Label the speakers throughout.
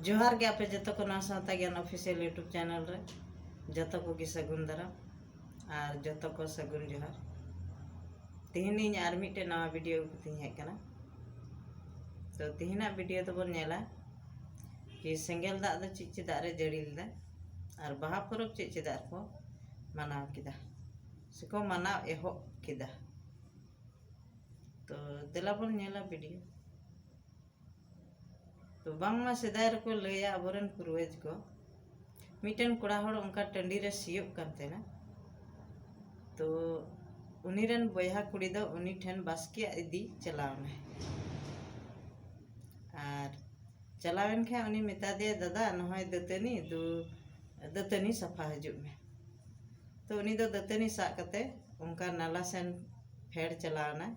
Speaker 1: जोहार के आपे जतो को सावता ज्ञान ऑफिशियल यूट्यूब चैनल रे जतो को की सगुन दाराम और जतो को सगुन जोहार तिहिनी आर मिटे नवा वीडियो को हेज कना। तो तिहिना वीडियो तो बन नेला कि सेंगेल दाग दो चेद चेदा रे जड़ी लेदा और बाहा परब चेद चेदा को मनाव किदा सेको मनाव एहब किदा। तो देला बन नेला वीडियो। तो बांगमा सेदाय रको लैया अबोरन पूर्वज को मिटन कोड़ा हड़ उनका टंडी रे सियोग करतेना। तो उनीरन बयहा कुड़ी दो उनी ठन बास्किया इदी चलावने और चलावेन खे उनी मेता दे दादा नहय दतनी दु दतनी सफा हजु में। तो उनी दो दतनी सा कते उनका नाला सेन फेड़ चलावना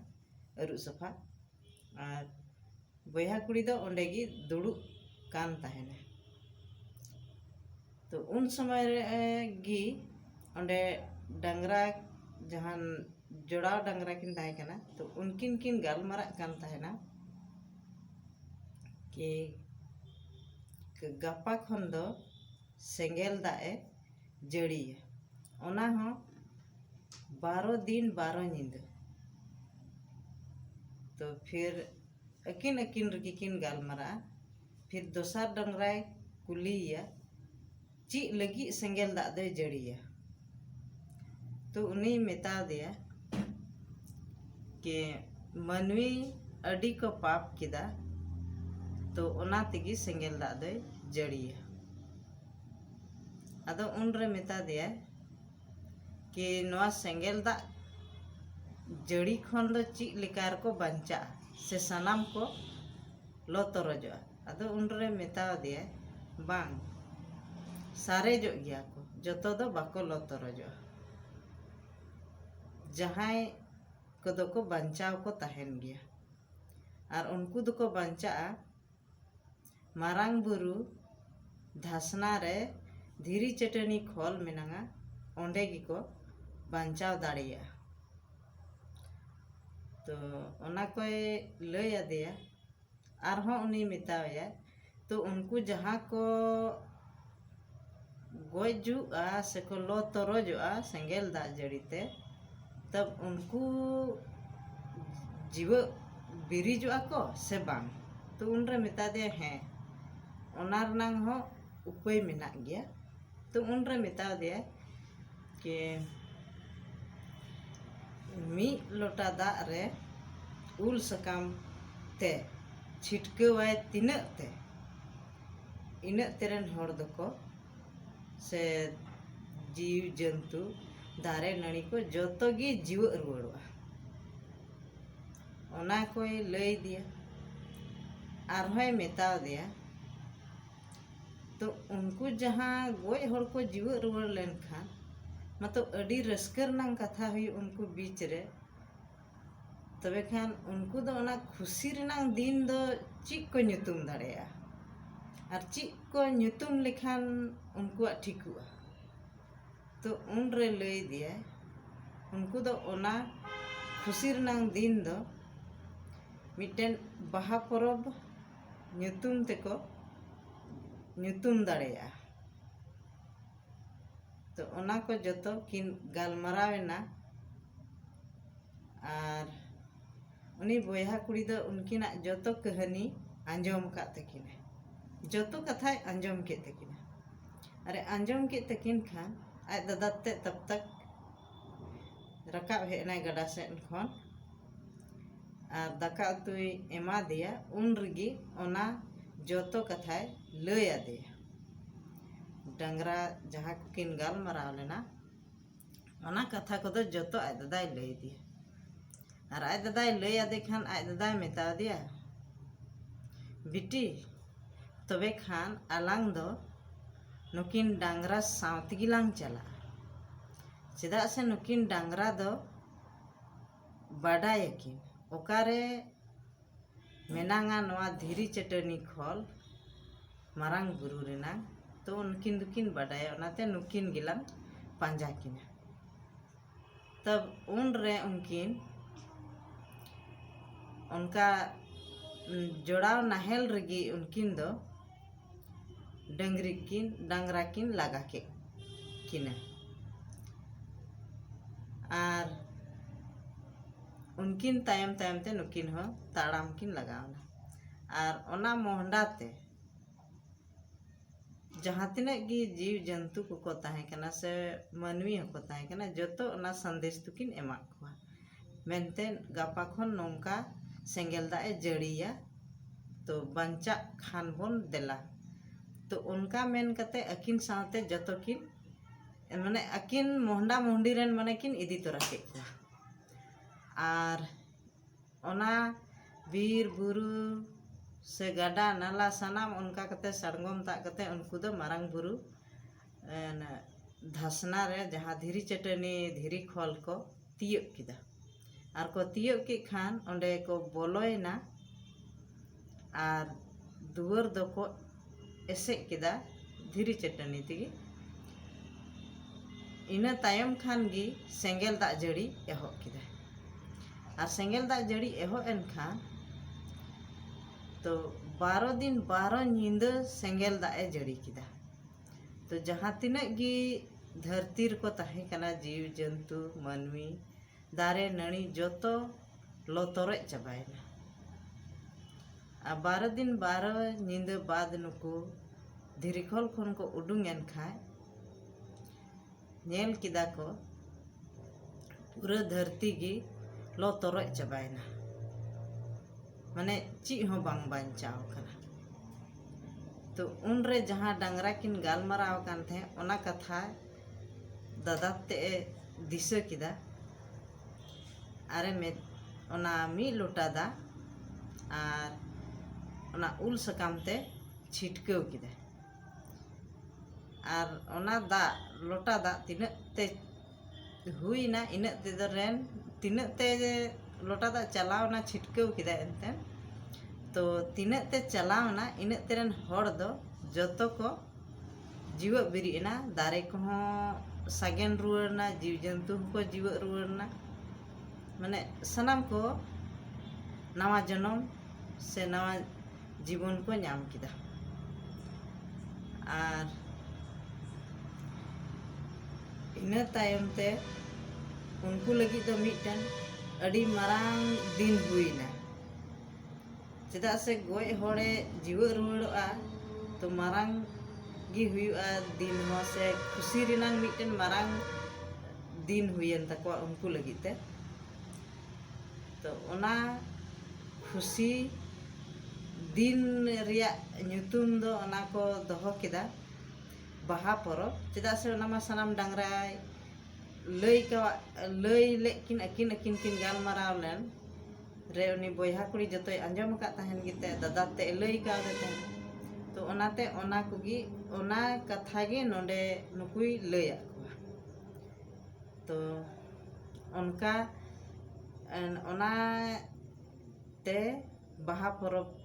Speaker 1: अरु सफा और बयहा कुड़ी दो ओंडेगी दुड़ु कान ताहेने। तो उन समय गी ओंडे डंगरा जहान जोड़ाव डंगरा किन ताहे कना। तो उनकिन किन गालमारा कान ताहेना कि गापा खन दो सेंगेल दाए जड़िया ओना हो 12 दिन 12 नींद। तो फिर अकिन अकिन रगी किन गालमारा फिर दोसार डंगराय कुलिया ची लगी सेंगेल दाग दे जड़िया। तो उनी मेता दिया कि मनवी अडी को पाप किदा तो ओना तिगी सेंगेल दाग दे जड़िया। अदो उन रे मेता दिया कि नवा सेंगेल दाग जड़ी खन दो ची लेकार को बंचा से सनाम को लो तरजो। अदो उन रे मेता दिया बांग सारे जो गया को जतो दो बाको लो तरजो जहाय कदो को बंचाव को तहन गया और उनको दो को बंचा मारांग बुरु धासना रे धीरी चटनी खोल मेनांगा ओंडे गी को बंचाव दाड़िया। तो ओना कोई लय आदेया आरहों उनी मेताया। तो उनको जहाँ को गोजुआ से को लो तरोजुआ सेंगेल दाग जड़ीते तब उनको जीव बिरिजुआ को से बांग। तो उनरे मेता दे हैं ओनार नांग हो उपाय मेना गया। तो उनरे मेता दे कि मी लोटा दाग रे उल सकाम ते छिटकवाय तिना ते इना तेरन हर दको से जीव जंतु दारे नड़ी को जतो गी जीव रुवाड़वा ओना कोई लय दिया आरहोय मेता दिया। तो उनको जहाँ गोय हर को जीव रुवाड़ लेन खान मतलब अडी रस्कर नांग कथा हुई उनको बीच रे। तबे खान उनको दो ओना खुशी रनांग दिन दो चिक को ᱧᱩᱛᱩᱢ दाड़ेया और चिक को ᱧᱩᱛᱩᱢ लेखान उनको ठिकुआ। तो उन रे लय दिया उनको दो ओना खुशी रनांग दिन दो मिटेन बाहा परब ᱧᱩᱛᱩᱢ तेको ᱧᱩᱛᱩᱢ दाड़ेया। तो ओना को जतो किन गालमारावेना और उनी बयहा कुड़ी दो उनकिना जतो कहानी आंजोम का तकिने जतो कथा आंजोम के तकिना। अरे आंजोम के तकिन खान आज दादा ते तब तक रकाब हेना गडा सेन खन और दाका उतुई एमा दिया उन रगी ओना जतो कथा लय आदेया। डंगरा जहाँ किन गालमाराव लेना ओना कथा को दो जतो आज दादा लय दिया। और आज दादा लय आदे खान आज दादा मेता दिया बिटी तबे खान आलांग दो नुकिन डांगरा सावतगिलांग चला चेदा से नुकिन डांगरा दो बाडायकिन ओकारे मेनांगा नवा धीरी चटनी खोल मारांग बुरु रेना। तो उनकिन दुकिन बाडाया ओनाते नुकिन गिलांग पांजा किना। तब उन रे उनकिन उनका जोड़ाव नाहेल रगी उनकिन दो डांगरा किन लगा के किना और उनकिन तायम तायम ते नुकिन हो ताड़ाम किन लगावना और ओना मोहंडा ते जहाँ तिनाग गी जीव जंतु को ताहे कना से मानवी हको ताहे कना जतो ओना संदेश तुकिन एमा कोआ मेनते गापा खन नोंका सेंगेल दा ए जड़िया तो बंचा खान बोन देला तो उनका मेन कते अकिन साथे जतो किन माने अकिन मोहंडा मोहंडी रेन माने किन इदी तोरा के और ओना बीर बुरु से गाडा नाला सनाम उनका कते सड़गम ता कते उनको दो मारंग बुरु धसना रे जहाँ धीरी चटनी धीरी खोल को तियक किदा और को तियक के खान ओंडे को बोलोयना और दुवर दो को एसे किदा धीरी चटनी तिगी इना तायम खान गी सेंगेल दा जड़ी एहो किदा और सेंगेल दा जड़ी एहो एन खान तो 12 दिन 12 नींद सेंगेल दा ए जड़ी किदा तो जहाँ तिनाग गी धरती को ताहे कना जीव जंतु मानवी दारे नणी जोतो लोतोरे चबायना आ 12 दिन 12 नींद बाद नुकु धीरीखोल खन को उडुंगेन खाय नेल किदा को पूरा धरती गी लोतोरे चबायना माने ची हो बांग बांचाव कना तो उनरे जहाँ डांगरा किन गालमाराव कान थे ओना कथा दादा ते दिशा किदा अरे में ओना मी लोटा दा और ओना उल सकाम ते छिटकेव किदा और ओना दा लोटा दा तिना ते हुईना इना ते रेन तिना ते लोटा दा चलावना छिटकेव किदा एनते तो तिना ते चलावना इना तेरन हर दो जतो को जीव बिरिना दारे को सागेन रुवरना जीव जंतु को जीव रुवरना माने सनाम को नवा जन्म से नवा जीवन को नाम किदा और इना तायम ते उनको लगी तो मिटन अड़ी मारांग दिन हुईना चेदा से गोय होड़े जीव रुवड़ा तो मारांग गी हुआ दिन हो से खुशी रिनांग मिटन मारांग दिन हुईन तकवा उनको लगी ते तो ओना खुशी दिन रिया ᱧᱩᱛᱩᱢ दो ओना को दोहो किदा बाहा परब चेदा से ओना मा सनाम डांगरा लई का लई लेकिन अकिन अकिन किन गालमाराव लेन रे उनी बोयहा कुड़ी जतोय आंजम का तहन गिते दादा ते लई का देते तो ओनाते ओना कुगी ओना कथा गे नोंडे नुकुई लई आकुआ तो उनका ओना ते बाहा परब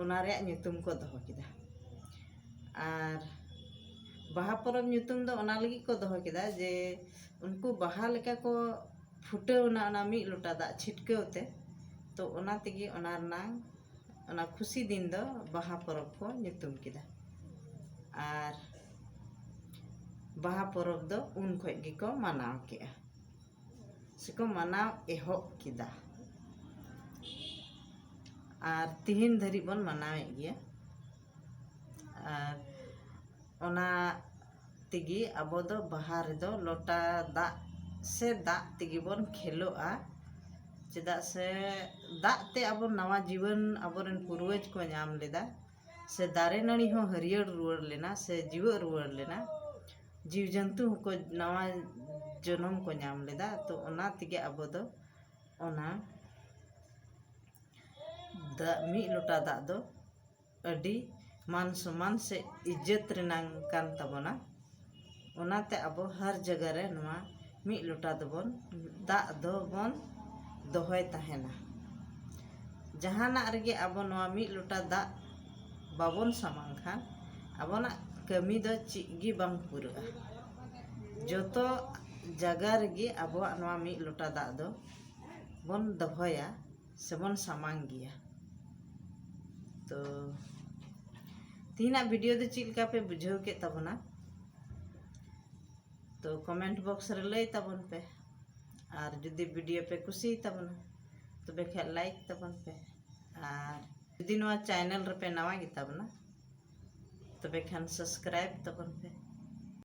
Speaker 1: ओना रे ᱧᱩᱛᱩᱢ को दोहो किदा और बाहा परब ᱧᱩᱛᱩᱢ दो ओना लगी को दोहो किदा जे उनको बाहा लेका को फुटेवना ओना मी लोटा दा छिटकेवते तो ओना तेगी ओना रनांग ओना खुशी दिन दो बाहा परब को ᱧᱩᱛᱩᱢ किदा और बाहा परब दो उन खोज गी को मनाव केआ सेको मनाव एहोब किदा और तिहिन धरी बन मनावे गिया और ओना तेगी अब दो बाहा रे दो लोटा दा से दा तेगी बन खेलोआ चेदा से दा ते अब नवा जीवन अबरन पूर्वज को नाम लेदा से दारे नणी हो हरियर रुवर लेना से जीव रुवर लेना जीव जंतु को नवा जन्म को नाम लेदा तो ओना तेगे अब दो ओना दा मी लोटा दा दो अडी मान सम्मान से इज्जत रेनांग कान तबना ओनाते अब हर जगह रे नवा मी लोटा दबन दा दो बन दोहय ताहेना जहाना रेगे अब नवा मी लोटा दा बाबन सामांग खान अबना कमी दो चिगी बांग पुरा जोतो जगह रेगे अब नवा मी लोटा दा दो बन दोहया से बन सामांग गिया तो तीना वीडियो दो चिलका पे बुझाव के तबना तो कमेंट बॉक्स रे लई तबन पे और जुदी वीडियो पे कुसी तबना तो बेखे लाइक तबन पे और जुदी नवा चैनल रे पे नवा गे तबना तो बेखान सब्सक्राइब तबन पे।